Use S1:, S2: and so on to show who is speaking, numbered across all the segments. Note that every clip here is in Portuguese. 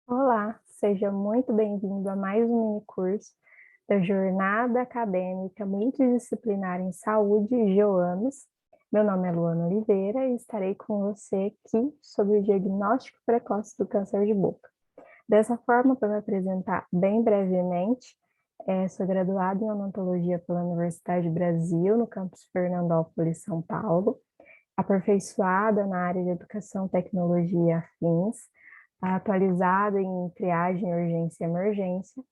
S1: Olá, seja muito bem-vindo a mais um mini-curso da Jornada Acadêmica Multidisciplinar em Saúde, GEOAMS. Meu nome é Luana Oliveira e estarei com você aqui sobre o diagnóstico precoce do câncer de boca. Dessa forma, para me apresentar bem brevemente, sou graduada em odontologia pela Universidade do Brasil, no campus Fernandópolis, São Paulo, aperfeiçoada na área de educação, tecnologia e afins, atualizada em triagem, urgência e emergência,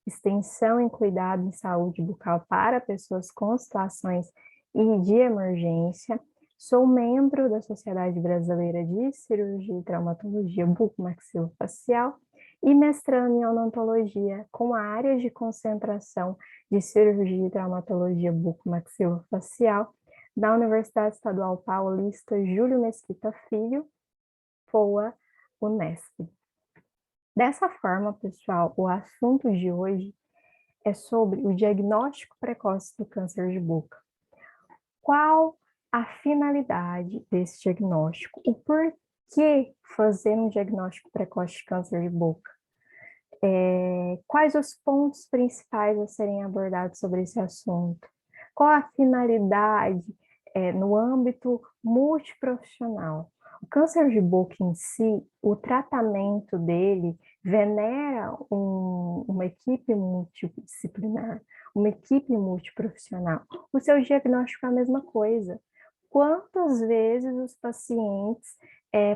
S1: extensão em cuidado em saúde bucal para pessoas com situações de emergência. Sou membro da Sociedade Brasileira de Cirurgia e Traumatologia Bucomaxilofacial e mestrando em odontologia com áreas de concentração de cirurgia e traumatologia bucomaxilofacial da Universidade Estadual Paulista Júlio Mesquita Filho, FOA, Unesp. Dessa forma, pessoal, o assunto de hoje é sobre o diagnóstico precoce do câncer de boca. Qual a finalidade desse diagnóstico? O porquê fazer um diagnóstico precoce de câncer de boca? Quais os pontos principais a serem abordados sobre esse assunto? Qual a finalidade no âmbito multiprofissional? O câncer de boca em si, o tratamento dele venera uma equipe multidisciplinar, uma equipe multiprofissional. O seu diagnóstico é a mesma coisa. Quantas vezes os pacientes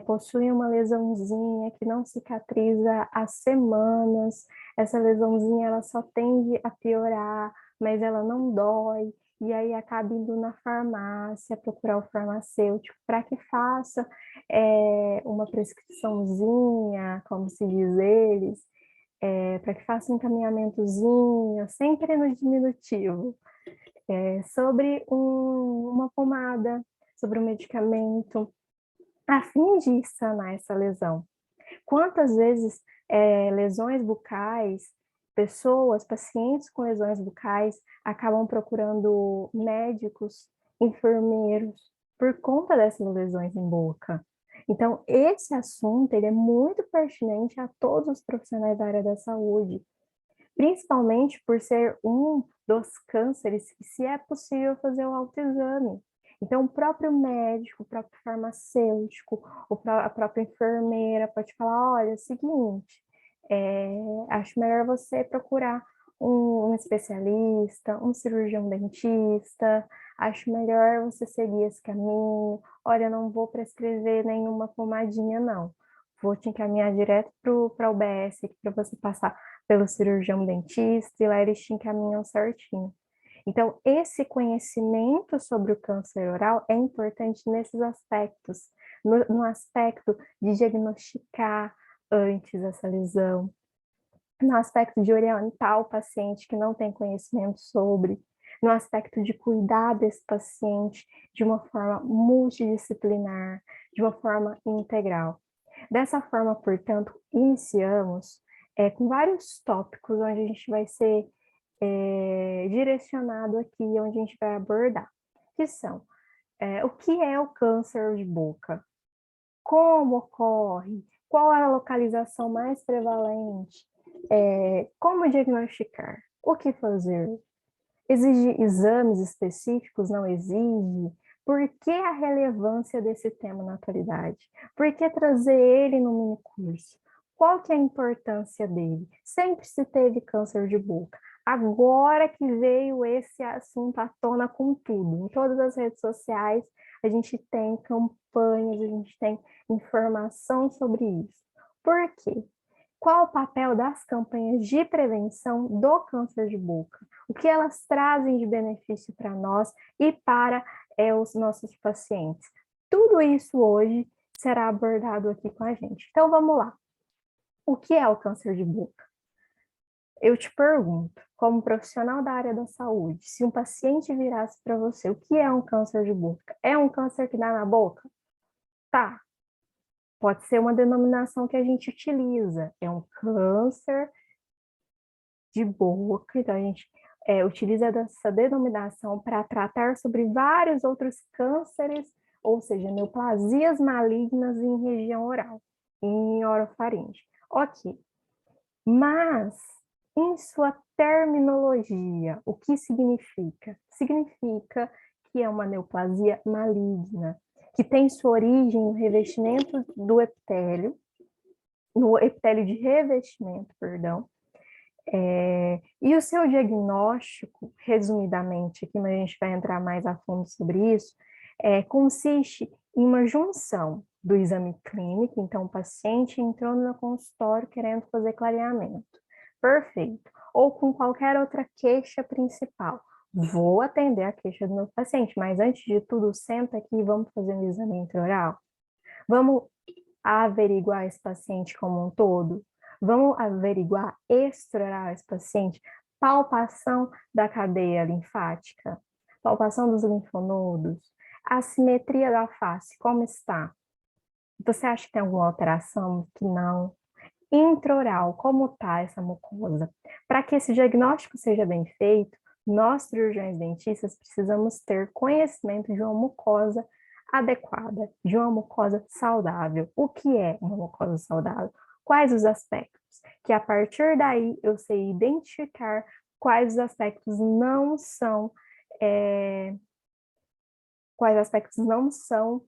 S1: possuem uma lesãozinha que não cicatriza há semanas, essa lesãozinha ela só tende a piorar, mas ela não dói, e aí acaba indo na farmácia procurar o farmacêutico para que faça uma prescriçãozinha, como se diz eles, para que faça um encaminhamentozinho, sempre no diminutivo, sobre uma pomada, sobre um medicamento, a fim de sanar essa lesão. Quantas vezes lesões bucais, pacientes com lesões bucais, acabam procurando médicos, enfermeiros, por conta dessas lesões em boca? Então, esse assunto ele é muito pertinente a todos os profissionais da área da saúde, principalmente por ser um dos cânceres que se é possível fazer o autoexame. Então, o próprio médico, o próprio farmacêutico, a própria enfermeira pode falar, olha, é o seguinte, acho melhor você procurar um especialista, um cirurgião dentista, acho melhor você seguir esse caminho, olha, não vou prescrever nenhuma pomadinha, não. Vou te encaminhar direto para o UBS para você passar pelo cirurgião dentista e lá eles te encaminham certinho. Então, esse conhecimento sobre o câncer oral é importante nesses aspectos, no aspecto de diagnosticar antes essa lesão, no aspecto de orientar o paciente que não tem conhecimento sobre, no aspecto de cuidar desse paciente de uma forma multidisciplinar, de uma forma integral. Dessa forma, portanto, iniciamos com vários tópicos onde a gente vai ser direcionado aqui, onde a gente vai abordar, que são o que é o câncer de boca, como ocorre, qual é a localização mais prevalente, como diagnosticar, o que fazer, exige exames específicos, não exige, por que a relevância desse tema na atualidade? Por que trazer ele no minicurso? Qual que é a importância dele? Sempre se teve câncer de boca. Agora que veio esse assunto à tona com tudo, em todas as redes sociais, a gente tem campanhas, a gente tem informação sobre isso. Por quê? Qual o papel das campanhas de prevenção do câncer de boca? O que elas trazem de benefício para nós e para os nossos pacientes? Tudo isso hoje será abordado aqui com a gente. Então, vamos lá. O que é o câncer de boca? Eu te pergunto, como profissional da área da saúde, se um paciente virasse para você, o que é um câncer de boca? É um câncer que dá na boca? Tá. Pode ser uma denominação que a gente utiliza. É um câncer de boca, então a gente utiliza essa denominação para tratar sobre vários outros cânceres, ou seja, neoplasias malignas em região oral, em orofaringe. Ok. Mas, em sua terminologia, o que significa? Significa que é uma neoplasia maligna, que tem sua origem no revestimento do epitélio, no epitélio de revestimento, perdão. E o seu diagnóstico, resumidamente, aqui, mas a gente vai entrar mais a fundo sobre isso, consiste em uma junção do exame clínico, então o paciente entrou no consultório querendo fazer clareamento, perfeito, ou com qualquer outra queixa principal. Vou atender a queixa do meu paciente, mas antes de tudo, senta aqui e vamos fazer um exame intraoral. Vamos averiguar esse paciente como um todo? Vamos averiguar extraoral esse paciente? Palpação da cadeia linfática, palpação dos linfonodos, a simetria da face, como está? Você acha que tem alguma alteração? Que não. Intraoral, como está essa mucosa? Para que esse diagnóstico seja bem feito, nós cirurgiões dentistas precisamos ter conhecimento de uma mucosa adequada, de uma mucosa saudável. O que é uma mucosa saudável? Quais os aspectos? Que a partir daí eu sei identificar quais os aspectos não são, quais aspectos não são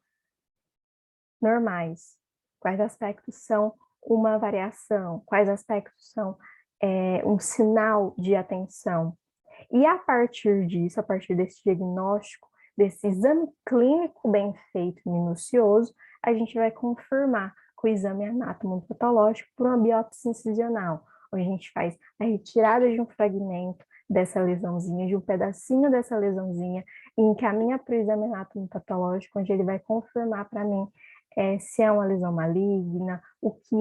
S1: normais, quais aspectos são uma variação, quais aspectos são um sinal de atenção. E a partir disso, a partir desse diagnóstico, desse exame clínico bem feito e minucioso, a gente vai confirmar com o exame anatomopatológico por uma biópsia incisional, onde a gente faz a retirada de um fragmento dessa lesãozinha, de um pedacinho dessa lesãozinha, e encaminha para o exame anatomopatológico, onde ele vai confirmar para mim se é uma lesão maligna, o que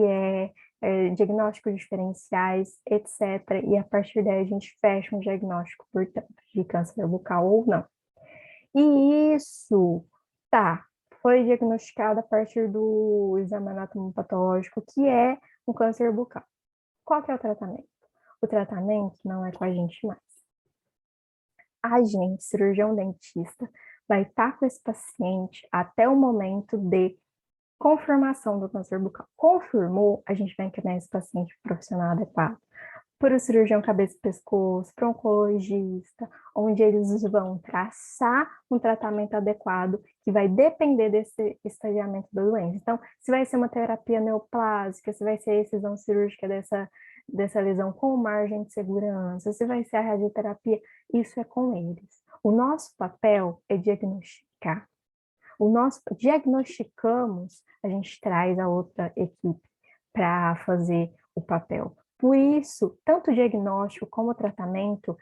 S1: diagnósticos diferenciais, etc. E a partir daí a gente fecha um diagnóstico, portanto, de câncer bucal ou não. E isso, foi diagnosticado a partir do exame anatomopatológico, que é um câncer bucal. Qual que é o tratamento? O tratamento não é com a gente mais. A gente, cirurgião dentista, vai estar com esse paciente até o momento de confirmação do câncer bucal. Confirmou, a gente vai encaminhar esse paciente para o profissional adequado, para o cirurgião cabeça e pescoço, para o oncologista, onde eles vão traçar um tratamento adequado que vai depender desse estadiamento da doença. Então, se vai ser uma terapia neoplásica, se vai ser a excisão cirúrgica dessa lesão com margem de segurança, se vai ser a radioterapia, isso é com eles. O nosso papel é diagnosticar. O nosso diagnosticamos, a gente traz a outra equipe para fazer o papel. Por isso, tanto o diagnóstico como o tratamento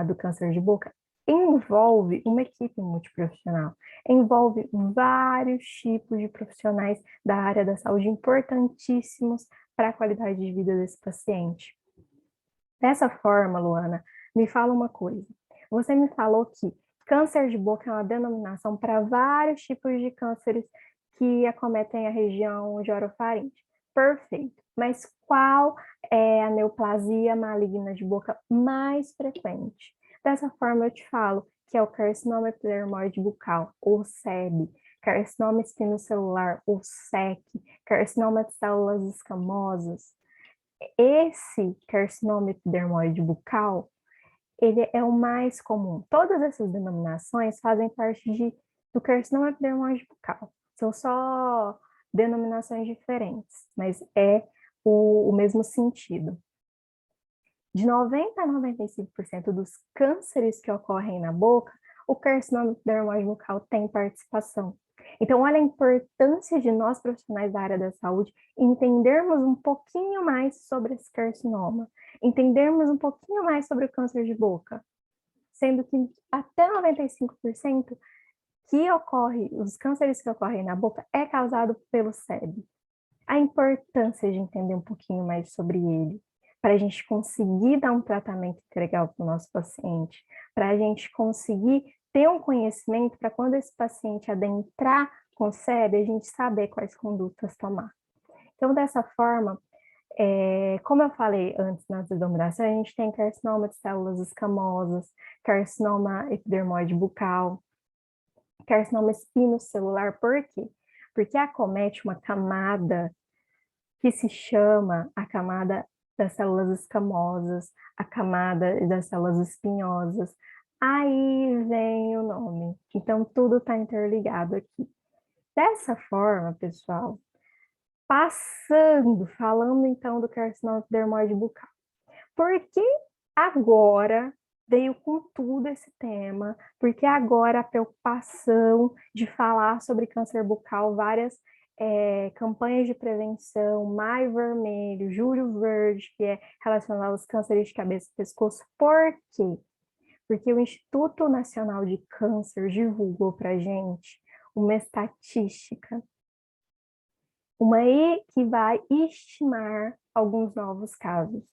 S1: do câncer de boca envolve uma equipe multiprofissional, envolve vários tipos de profissionais da área da saúde importantíssimos para a qualidade de vida desse paciente. Dessa forma, Luana, me fala uma coisa. Você me falou que câncer de boca é uma denominação para vários tipos de cânceres que acometem a região de orofaringe. Perfeito. Mas qual é a neoplasia maligna de boca mais frequente? Dessa forma, eu te falo que é o carcinoma epidermoide bucal, ou SEB, carcinoma espinocelular, ou SEC, carcinoma de células escamosas. Esse carcinoma epidermoide bucal, ele é o mais comum. Todas essas denominações fazem parte do carcinoma epidermoide bucal. São só denominações diferentes, mas é o mesmo sentido. De 90 a 95% dos cânceres que ocorrem na boca, o carcinoma epidermoide bucal tem participação. Então, olha a importância de nós, profissionais da área da saúde, entendermos um pouquinho mais sobre esse carcinoma, entendermos um pouquinho mais sobre o câncer de boca, sendo que até 95% que ocorre, os cânceres que ocorrem na boca, é causado pelo SEB. A importância de entender um pouquinho mais sobre ele, para a gente conseguir dar um tratamento integral para o nosso paciente, para a gente conseguir ter um conhecimento para quando esse paciente adentrar com SEB, a gente saber quais condutas tomar. Então, dessa forma, como eu falei antes nas denominações, a gente tem carcinoma de células escamosas, carcinoma epidermoide bucal, carcinoma espinocelular, por quê? Porque acomete uma camada que se chama a camada das células escamosas, a camada das células espinhosas. Aí vem o nome. Então, tudo está interligado aqui. Dessa forma, pessoal, falando então do carcinoma dermoide bucal. Por que agora veio com tudo esse tema? Porque agora a preocupação de falar sobre câncer bucal, várias campanhas de prevenção, Maio Vermelho, Julho Verde, que é relacionado aos cânceres de cabeça e pescoço. Por quê? Porque o Instituto Nacional de Câncer divulgou para gente uma estatística, que vai estimar alguns novos casos.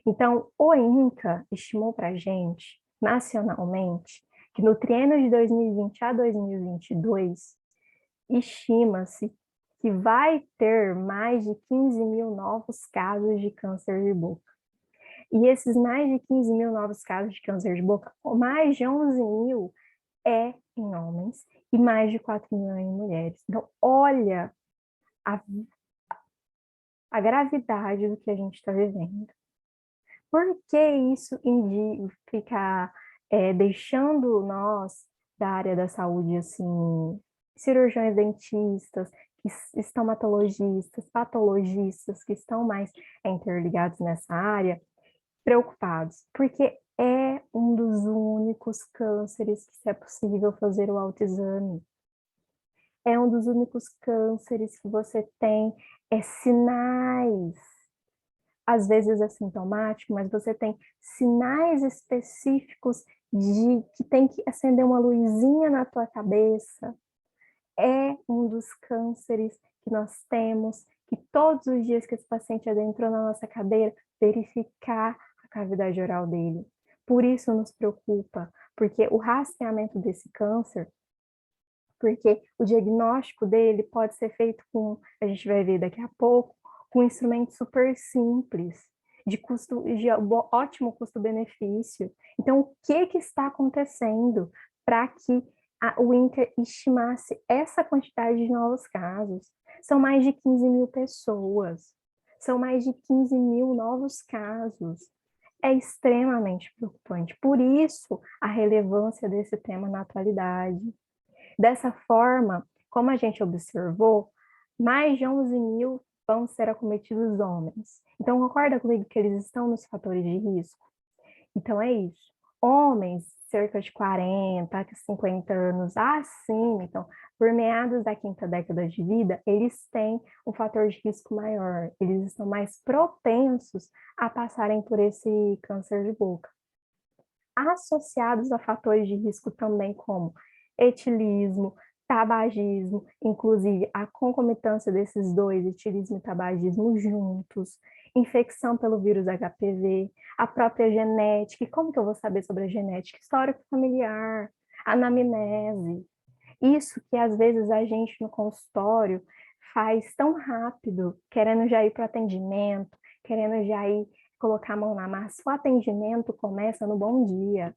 S1: Então, o INCA estimou para a gente, nacionalmente, que no triênio de 2020 a 2022, estima-se que vai ter mais de 15 mil novos casos de câncer de boca. E esses mais de 15 mil novos casos de câncer de boca, mais de 11 mil é em homens e mais de 4 mil em mulheres. Então, olha a, a gravidade do que a gente está vivendo. Por que isso fica deixando nós da área da saúde, assim, cirurgiões dentistas, estomatologistas, patologistas que estão mais interligados nessa área, preocupados? Porque é um dos únicos cânceres que é possível fazer o autoexame. É um dos únicos cânceres que você tem sinais, às vezes é sintomático, mas você tem sinais específicos de que tem que acender uma luzinha na tua cabeça. É um dos cânceres que nós temos, que todos os dias que esse paciente adentrou na nossa cadeira, verificar a cavidade oral dele. Por isso nos preocupa, porque o rastreamento desse câncer, porque o diagnóstico dele pode ser feito com, a gente vai ver daqui a pouco, com um instrumento super simples, de ótimo custo-benefício. Então, o que está acontecendo para que o INCA estimasse essa quantidade de novos casos? São mais de 15 mil pessoas, são mais de 15 mil novos casos. É extremamente preocupante. Por isso, a relevância desse tema na atualidade. Dessa forma, como a gente observou, mais de 11 mil vão ser acometidos homens. Então, concorda comigo que eles estão nos fatores de risco? Então, é isso. Homens, cerca de 40 a 50 anos acima, então, por meados da quinta década de vida, eles têm um fator de risco maior. Eles estão mais propensos a passarem por esse câncer de boca. Associados a fatores de risco também como etilismo, tabagismo, inclusive a concomitância desses dois, etilismo e tabagismo juntos, infecção pelo vírus HPV, a própria genética. E como que eu vou saber sobre a genética? Histórico familiar, anamnese. Isso que às vezes a gente no consultório faz tão rápido, querendo já ir para o atendimento, querendo já ir colocar a mão na massa. O atendimento começa no bom dia.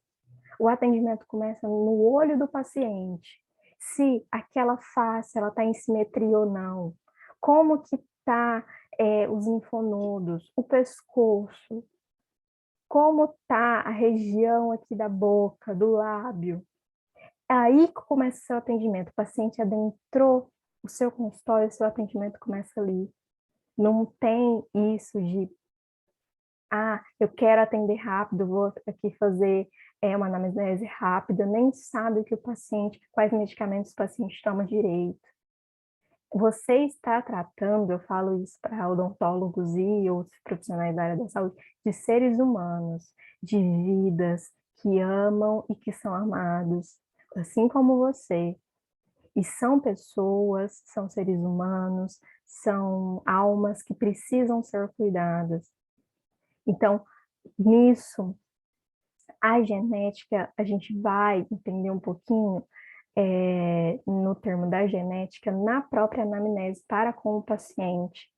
S1: O atendimento começa no olho do paciente. Se aquela face ela está em simetria ou não. Como que tá os linfonodos, o pescoço. Como está a região aqui da boca, do lábio. É aí que começa o seu atendimento. O paciente adentrou o seu consultório, o seu atendimento começa ali. Não tem isso de eu quero atender rápido, vou aqui fazer uma anamnese rápida, nem sabe o que o paciente, quais medicamentos o paciente toma direito. Você está tratando, eu falo isso para odontólogos e outros profissionais da área da saúde, de seres humanos, de vidas que amam e que são amados, assim como você. E são pessoas, são seres humanos, são almas que precisam ser cuidadas. Então, nisso, a genética, a gente vai entender um pouquinho no termo da genética, na própria anamnese para com o paciente.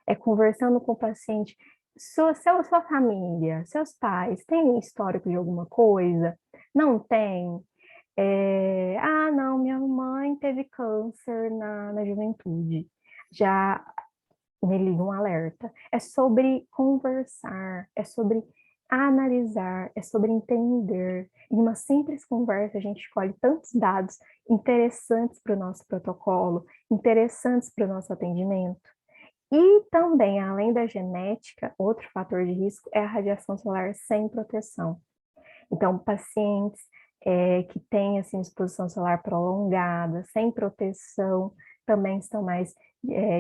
S1: É conversando com o paciente, sua família, seus pais, têm histórico de alguma coisa? Não tem? Não, minha mãe teve câncer na juventude. Já nele um alerta. É sobre conversar, é sobre analisar, é sobre entender. Em uma simples conversa, a gente escolhe tantos dados interessantes para o nosso protocolo, interessantes para o nosso atendimento. E também, além da genética, outro fator de risco é a radiação solar sem proteção. Então, pacientes que têm assim, exposição solar prolongada, sem proteção, também estão mais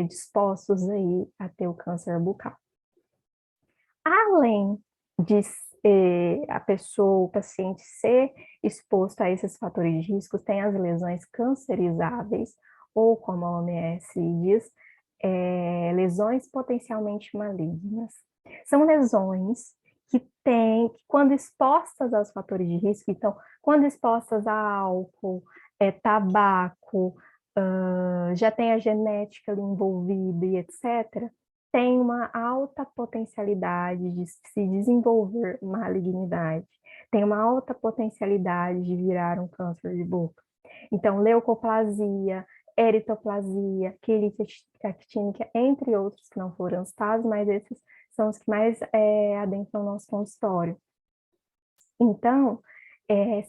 S1: dispostos aí a ter o câncer bucal. Além de a pessoa, o paciente ser exposto a esses fatores de risco, tem as lesões cancerizáveis, ou como a OMS diz, lesões potencialmente malignas. São lesões que têm, quando expostas aos fatores de risco, então, quando expostas a álcool, tabaco, já tem a genética ali envolvida e etc., tem uma alta potencialidade de se desenvolver malignidade, tem uma alta potencialidade de virar um câncer de boca. Então, leucoplasia, eritoplasia, quelite actínica, entre outros que não foram citados, mas esses são os que mais adentram o nosso consultório. Então,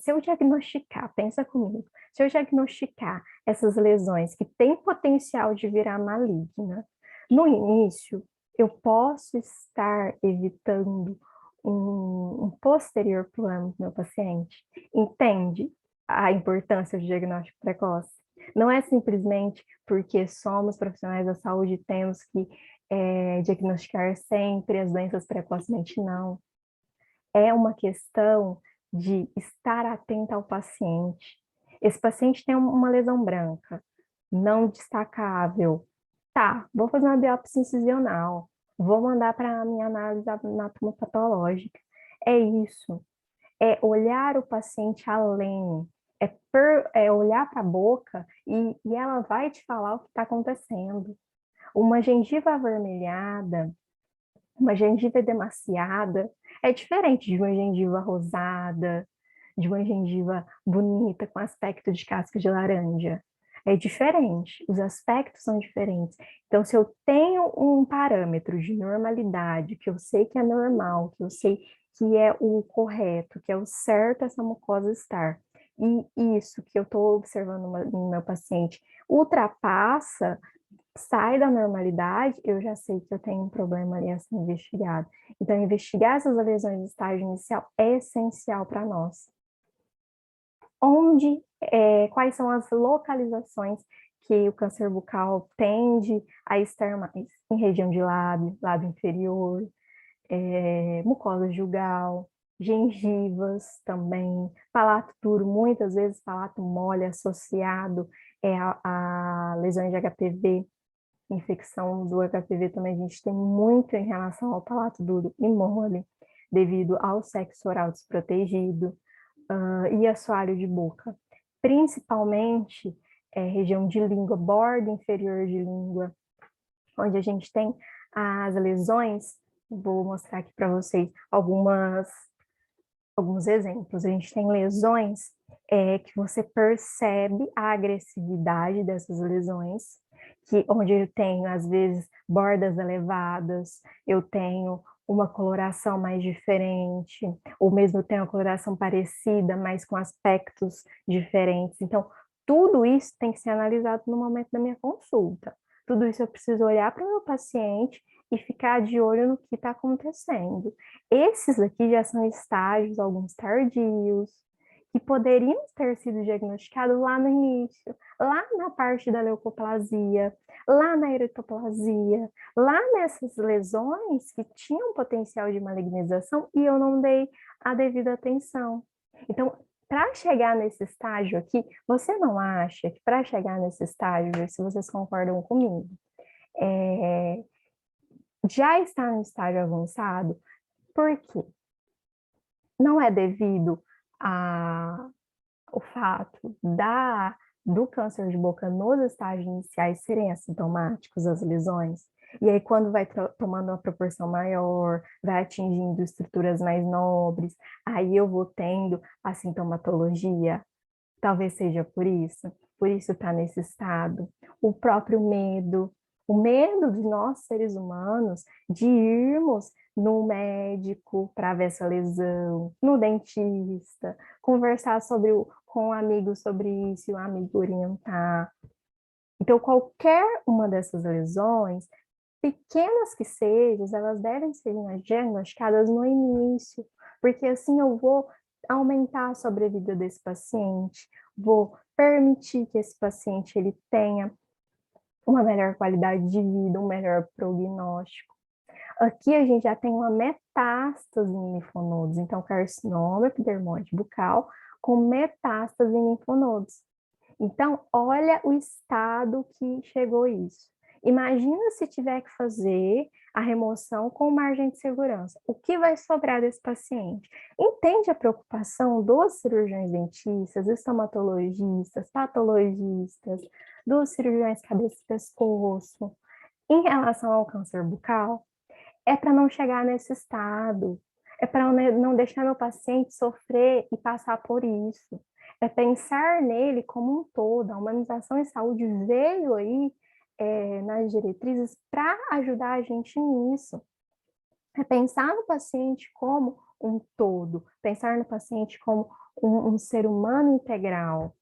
S1: se eu diagnosticar, pensa comigo, se eu diagnosticar essas lesões que têm potencial de virar maligna, no início, eu posso estar evitando um posterior plano do meu paciente. Entende a importância do diagnóstico precoce? Não é simplesmente porque somos profissionais da saúde e temos que diagnosticar sempre as doenças precocemente, não. É uma questão de estar atenta ao paciente. Esse paciente tem uma lesão branca, não destacável. Tá, vou fazer uma biópsia incisional, vou mandar para a minha análise anatomopatológica. É isso, é olhar o paciente além, é olhar para a boca e ela vai te falar o que está acontecendo. Uma gengiva avermelhada, uma gengiva demasiada é diferente de uma gengiva rosada, de uma gengiva bonita com aspecto de casca de laranja. É diferente, os aspectos são diferentes. Então, se eu tenho um parâmetro de normalidade, que eu sei que é normal, que eu sei que é o correto, que é o certo essa mucosa estar, e isso que eu estou observando no meu paciente ultrapassa, sai da normalidade, eu já sei que eu tenho um problema ali a ser investigado. Então, investigar essas lesões de estágio inicial é essencial para nós. Quais são as localizações que o câncer bucal tende a estar mais? Em região de lábio, lábio inferior, mucosa jugal, gengivas também, palato duro, muitas vezes palato mole associado a lesões de HPV, infecção do HPV também a gente tem muito em relação ao palato duro e mole, devido ao sexo oral desprotegido, e assoalho de boca. Principalmente região de língua, borda inferior de língua, onde a gente tem as lesões. Vou mostrar aqui para vocês alguns exemplos. A gente tem lesões que você percebe a agressividade dessas lesões, onde eu tenho, às vezes, bordas elevadas, eu tenho uma coloração mais diferente, ou mesmo eu tenho uma coloração parecida, mas com aspectos diferentes. Então, tudo isso tem que ser analisado no momento da minha consulta. Tudo isso eu preciso olhar para o meu paciente e ficar de olho no que está acontecendo. Esses aqui já são estágios, alguns tardios, que poderiam ter sido diagnosticados lá no início, lá na parte da leucoplasia, lá na eritoplasia, lá nessas lesões que tinham potencial de malignização e eu não dei a devida atenção. Então, para chegar nesse estágio aqui, você não acha que para chegar nesse estágio, se vocês concordam comigo, já está no estágio avançado? Por quê? Não é devido ao fato do câncer de boca nos estágios iniciais serem assintomáticos, as lesões, e aí quando vai tomando uma proporção maior, vai atingindo estruturas mais nobres, aí eu vou tendo a sintomatologia, talvez seja por isso está nesse estado. O próprio medo, O medo de nós, seres humanos, de irmos no médico para ver essa lesão, no dentista, conversar com um amigo sobre isso, e o amigo orientar. Então, qualquer uma dessas lesões, pequenas que sejam, elas devem ser diagnosticadas no início, porque assim eu vou aumentar a sobrevida desse paciente, vou permitir que esse paciente ele tenha uma melhor qualidade de vida, um melhor prognóstico. Aqui a gente já tem uma metástase em linfonodos, então carcinoma epidermoide bucal com metástase em linfonodos. Então, olha o estado que chegou isso. Imagina se tiver que fazer a remoção com margem de segurança. O que vai sobrar desse paciente? Entende a preocupação dos cirurgiões dentistas, estomatologistas, patologistas, dos cirurgiões cabeça e pescoço, em relação ao câncer bucal? É para não chegar nesse estado. É para não deixar meu paciente sofrer e passar por isso. É pensar nele como um todo. A humanização em saúde veio aí nas diretrizes para ajudar a gente nisso. É pensar no paciente como um todo, pensar no paciente como um ser humano integral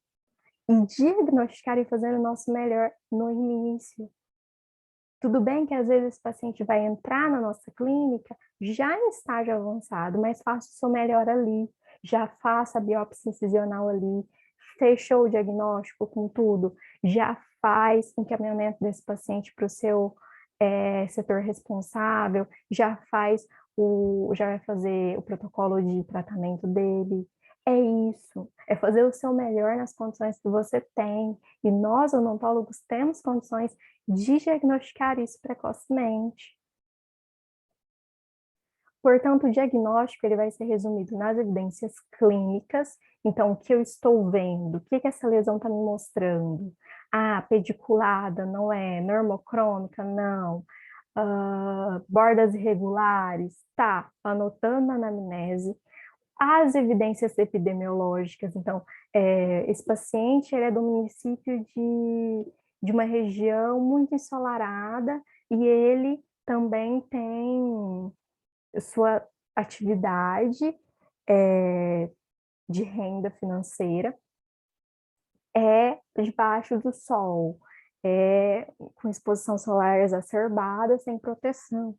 S1: e diagnosticar e fazer o nosso melhor no início. Tudo bem que às vezes esse paciente vai entrar na nossa clínica já em estágio avançado, mas faça o seu melhor ali, já faça a biópsia incisional ali, fechou o diagnóstico com tudo, já faz encaminhamento desse paciente para o seu setor responsável, já vai fazer o protocolo de tratamento dele. É isso, é fazer o seu melhor nas condições que você tem. E nós, odontólogos, temos condições de diagnosticar isso precocemente. Portanto, o diagnóstico ele vai ser resumido nas evidências clínicas. Então, o que eu estou vendo? O que essa lesão está me mostrando? Ah, pediculada, não é? Normocrômica, não. Bordas irregulares, tá. Anotando na anamnese. As evidências epidemiológicas, então, esse paciente ele é do município de uma região muito ensolarada e ele também tem sua atividade de renda financeira debaixo do sol, com exposição solar exacerbada, sem proteção.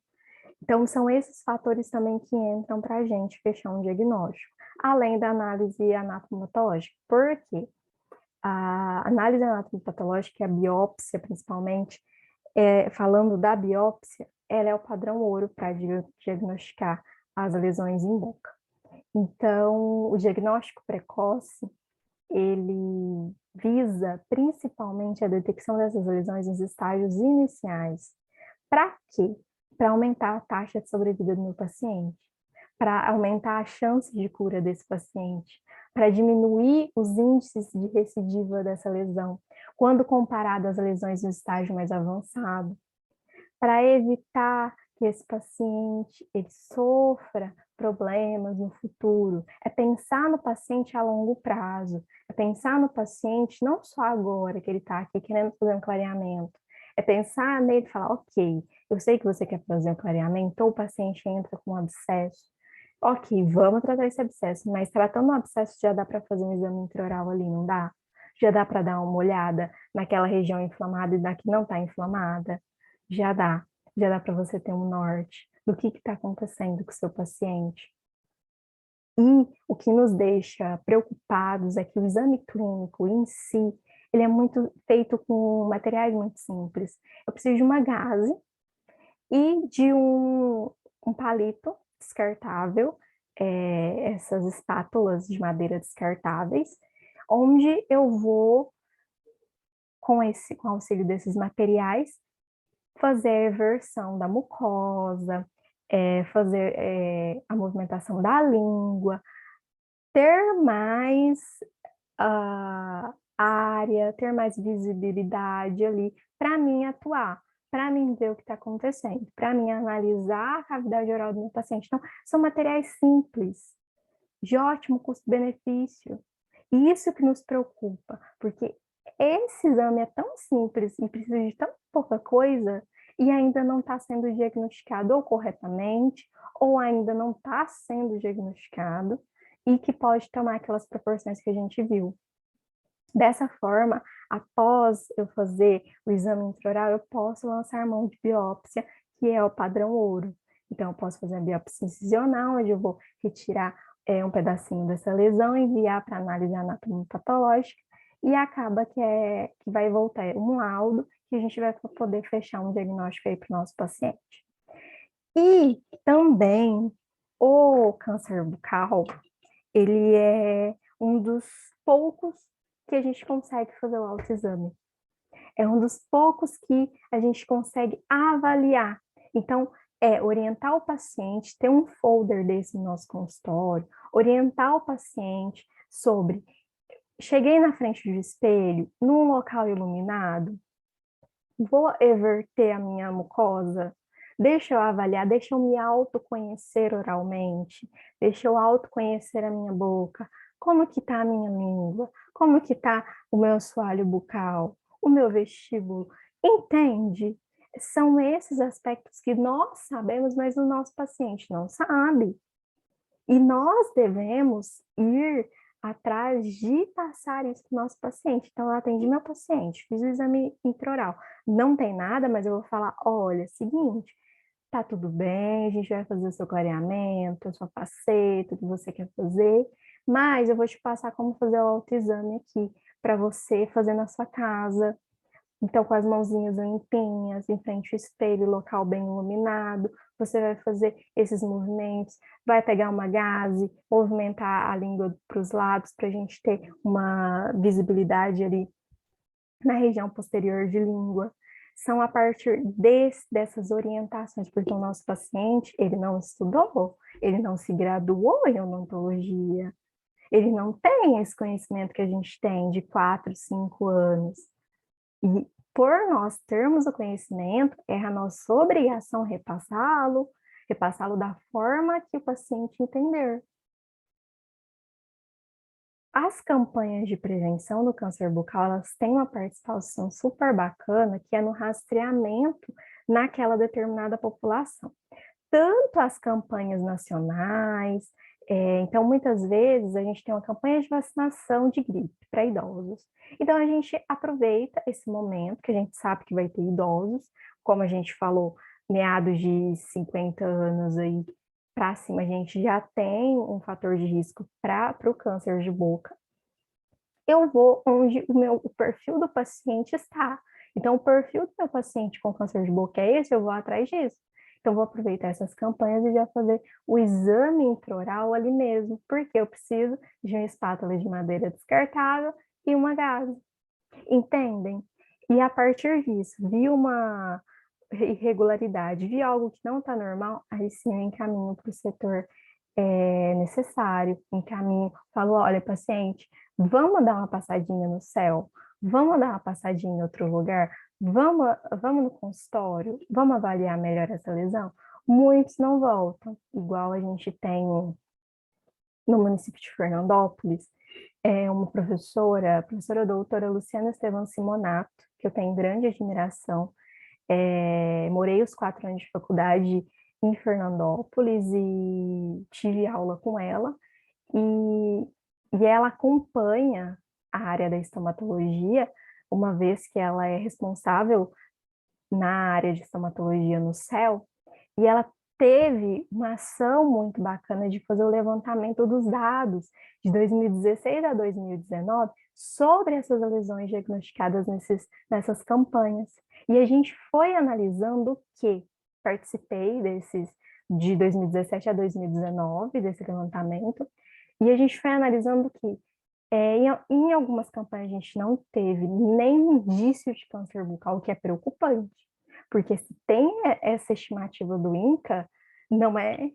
S1: Então, são esses fatores também que entram para a gente fechar um diagnóstico, além da análise anatomopatológica. Por quê? A análise anatomopatológica, a biópsia principalmente, falando da biópsia, ela é o padrão ouro para diagnosticar as lesões em boca. Então, o diagnóstico precoce, ele visa principalmente a detecção dessas lesões nos estágios iniciais. Para quê? Para aumentar a taxa de sobrevida do meu paciente, para aumentar a chance de cura desse paciente, para diminuir os índices de recidiva dessa lesão, quando comparado às lesões no estágio mais avançado, para evitar que esse paciente ele sofra problemas no futuro. É pensar no paciente a longo prazo, é pensar no paciente não só agora que ele está aqui querendo fazer um clareamento, é pensar nele e falar, ok, eu sei que você quer fazer um clareamento, ou o paciente entra com um abscesso, ok, vamos tratar esse abscesso, mas tratando o abscesso já dá para fazer um exame intraoral ali, não dá? Já dá para dar uma olhada naquela região inflamada e da que não está inflamada? Já dá. Já dá para você ter um norte do que está acontecendo com o seu paciente. E o que nos deixa preocupados é que o exame clínico em si, ele é muito feito com materiais muito simples. Eu preciso de uma gaze e de um palito descartável, essas espátulas de madeira descartáveis, onde eu vou, com o auxílio desses materiais, fazer a eversão da mucosa, fazer a movimentação da língua, ter mais área, ter mais visibilidade ali para mim atuar, para mim ver o que está acontecendo, para mim analisar a cavidade oral do meu paciente. Então, são materiais simples, de ótimo custo-benefício. E isso que nos preocupa, porque esse exame é tão simples e precisa de tão pouca coisa e ainda não está sendo diagnosticado ou corretamente, ou ainda não está sendo diagnosticado, e que pode tomar aquelas proporções que a gente viu. Dessa forma, após eu fazer o exame intraoral, eu posso lançar mão de biópsia, que é o padrão ouro. Então, eu posso fazer a biópsia incisional, onde eu vou retirar um pedacinho dessa lesão, enviar para análise anatomopatológica, e acaba que vai voltar um laudo que a gente vai poder fechar um diagnóstico aí para o nosso paciente. E também o câncer bucal, ele é um dos poucos que a gente consegue fazer o autoexame. É um dos poucos que a gente consegue avaliar. Então, orientar o paciente, ter um folder desse no nosso consultório, orientar o paciente sobre: cheguei na frente do espelho, num local iluminado, vou everter a minha mucosa, deixa eu avaliar, deixa eu me autoconhecer oralmente, deixa eu autoconhecer a minha boca, como que tá a minha língua, como que tá o meu assoalho bucal, o meu vestíbulo, entende? São esses aspectos que nós sabemos, mas o nosso paciente não sabe. E nós devemos ir atrás de passar isso para o nosso paciente. Então, eu atendi meu paciente, fiz o exame intraoral. Não tem nada, mas eu vou falar: olha, seguinte, tá tudo bem, a gente vai fazer o seu clareamento, a sua faceta, o que você quer fazer, mas eu vou te passar como fazer o autoexame aqui, para você fazer na sua casa. Então, com as mãozinhas limpinhas, em frente ao espelho, local bem iluminado, você vai fazer esses movimentos, vai pegar uma gaze, movimentar a língua para os lados, para a gente ter uma visibilidade ali na região posterior de língua. São a partir dessas orientações, porque o nosso paciente, ele não estudou, ele não se graduou em odontologia, ele não tem esse conhecimento que a gente tem de 4, 5 anos. E por nós termos o conhecimento, é a nossa obrigação repassá-lo da forma que o paciente entender. As campanhas de prevenção do câncer bucal, elas têm uma participação super bacana, que é no rastreamento naquela determinada população. Tanto as campanhas nacionais, então muitas vezes a gente tem uma campanha de vacinação de gripe para idosos. Então a gente aproveita esse momento, que a gente sabe que vai ter idosos, como a gente falou, meados de 50 anos aí para cima, a gente já tem um fator de risco para o câncer de boca. Eu vou onde o perfil do paciente está. Então, o perfil do meu paciente com câncer de boca é esse, eu vou atrás disso. Então, vou aproveitar essas campanhas e já fazer o exame intraoral ali mesmo, porque eu preciso de uma espátula de madeira descartável e uma gaze. Entendem? E a partir disso, vi uma irregularidade, vi algo que não está normal, aí sim eu encaminho para o setor necessário, encaminho, falo: olha, paciente, vamos dar uma passadinha no céu, vamos dar uma passadinha em outro lugar, vamos no consultório, vamos avaliar melhor essa lesão. Muitos não voltam, igual a gente tem no município de Fernandópolis, uma professora, a professora doutora Luciana Estevam Simonato, que eu tenho grande admiração. Morei os 4 anos de faculdade em Fernandópolis e tive aula com ela, e ela acompanha a área da estomatologia, uma vez que ela é responsável na área de estomatologia no CEL, e ela teve uma ação muito bacana de fazer o levantamento dos dados de 2016 a 2019 sobre essas lesões diagnosticadas nessas campanhas. E a gente foi analisando o que participei desses de 2017 a 2019, desse levantamento, e a gente foi analisando que em algumas campanhas a gente não teve nenhum indício de câncer bucal, o que é preocupante, porque se tem essa estimativa do INCA, não é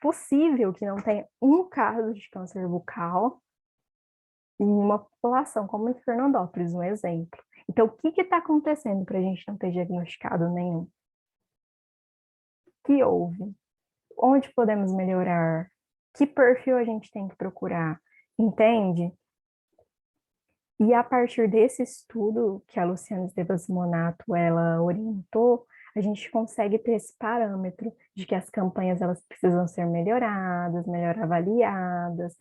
S1: possível que não tenha um caso de câncer bucal em uma população como em Fernandópolis, um exemplo. Então, o que está acontecendo para a gente não ter diagnosticado nenhum? O que houve? Onde podemos melhorar? Que perfil a gente tem que procurar? Entende? E a partir desse estudo que a Luciana Esteban Simonato ela orientou, a gente consegue ter esse parâmetro de que as campanhas elas precisam ser melhoradas, melhor avaliadas,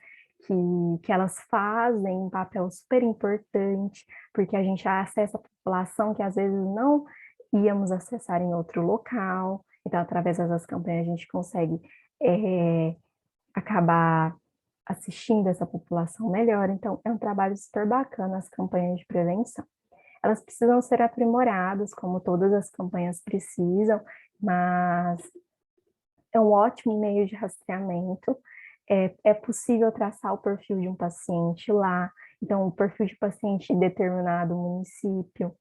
S1: que elas fazem um papel super importante, porque a gente acessa a população que às vezes não íamos acessar em outro local. Então, através dessas campanhas, a gente consegue acabar assistindo essa população melhor. Então, é um trabalho super bacana as campanhas de prevenção. Elas precisam ser aprimoradas, como todas as campanhas precisam, mas é um ótimo meio de rastreamento. É possível traçar o perfil de um paciente lá, então, o perfil de paciente em determinado município.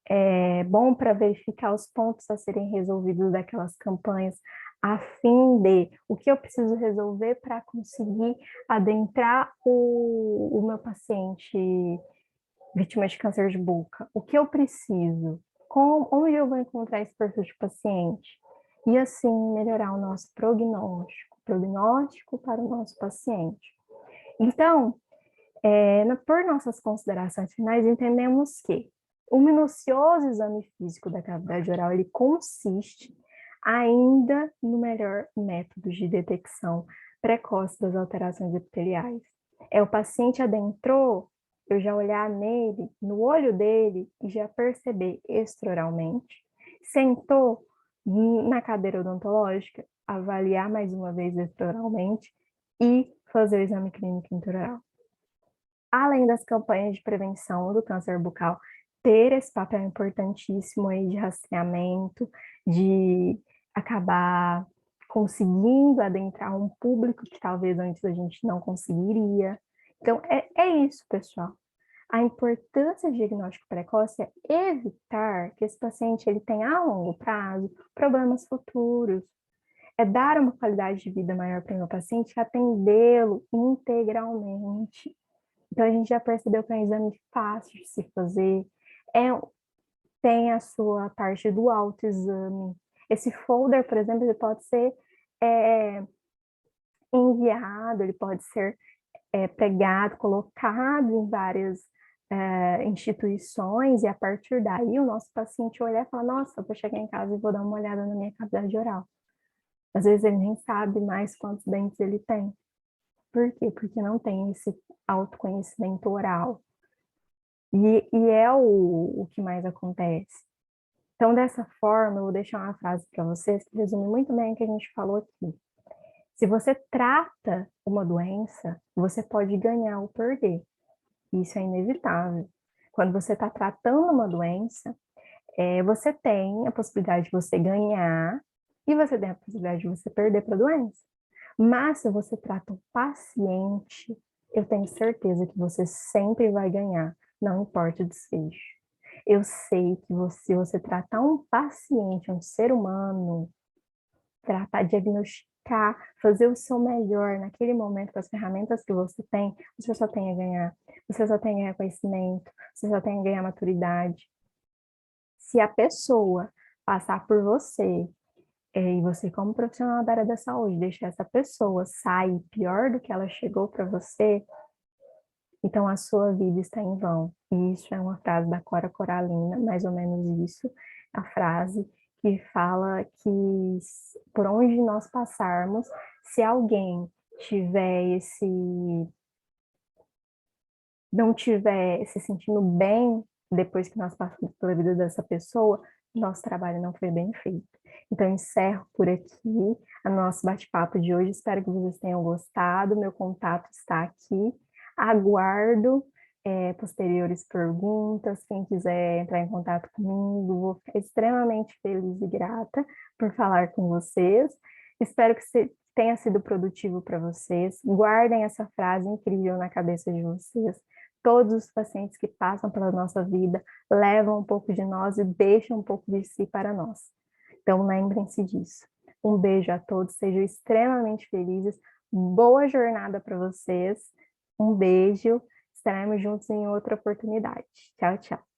S1: É bom para verificar os pontos a serem resolvidos daquelas campanhas, a fim de o que eu preciso resolver para conseguir adentrar o meu paciente vítima de câncer de boca. O que eu preciso? Onde eu vou encontrar esse perfil de paciente? E assim melhorar o nosso prognóstico para o nosso paciente. Então, por nossas considerações finais, entendemos que o minucioso exame físico da cavidade oral, ele consiste ainda no melhor método de detecção precoce das alterações epiteliais. O paciente adentrou, eu já olhar nele, no olho dele, e já perceber extraoralmente. Sentou na cadeira odontológica, avaliar mais uma vez extraoralmente e fazer o exame clínico intraoral. Além das campanhas de prevenção do câncer bucal, ter esse papel importantíssimo aí de rastreamento, de acabar conseguindo adentrar um público que talvez antes a gente não conseguiria. Então, é isso, pessoal. A importância do diagnóstico precoce é evitar que esse paciente ele tenha a longo prazo problemas futuros. É dar uma qualidade de vida maior para o meu paciente e atendê-lo integralmente. Então, a gente já percebeu que é um exame fácil de se fazer, é, tem a sua parte do autoexame. Esse folder, por exemplo, ele pode ser enviado, ele pode ser pegado, colocado em várias instituições, e a partir daí o nosso paciente olhar e falar, nossa, eu vou chegar em casa e vou dar uma olhada na minha cavidade oral. Às vezes ele nem sabe mais quantos dentes ele tem. Por quê? Porque não tem esse autoconhecimento oral. E é o que mais acontece. Então, dessa forma, eu vou deixar uma frase para vocês que resume muito bem o que a gente falou aqui. Se você trata uma doença, você pode ganhar ou perder. Isso é inevitável. Quando você está tratando uma doença, você tem a possibilidade de você ganhar e você tem a possibilidade de você perder para a doença. Mas se você trata um paciente, eu tenho certeza que você sempre vai ganhar, não importa o desfecho. Eu sei que se você tratar um paciente, um ser humano, tratar, diagnosticar, fazer o seu melhor naquele momento com as ferramentas que você só tem a ganhar. Você só tem a ganhar conhecimento, você só tem a ganhar maturidade. Se a pessoa passar por você, e você como profissional da área da saúde, deixar essa pessoa sair pior do que ela chegou para você, então a sua vida está em vão. E isso é uma frase da Cora Coralina, mais ou menos isso, a frase que fala que por onde nós passarmos, se alguém tiver não tiver se sentindo bem depois que nós passamos pela vida dessa pessoa, nosso trabalho não foi bem feito. Então, encerro por aqui o nosso bate-papo de hoje. Espero que vocês tenham gostado. Meu contato está aqui. Aguardo posteriores perguntas. Quem quiser entrar em contato comigo, vou ficar extremamente feliz e grata por falar com vocês. Espero que tenha sido produtivo para vocês. Guardem essa frase incrível na cabeça de vocês. Todos os pacientes que passam pela nossa vida levam um pouco de nós e deixam um pouco de si para nós. Então, lembrem-se disso. Um beijo a todos, sejam extremamente felizes. Boa jornada para vocês. Um beijo. Estaremos juntos em outra oportunidade. Tchau, tchau.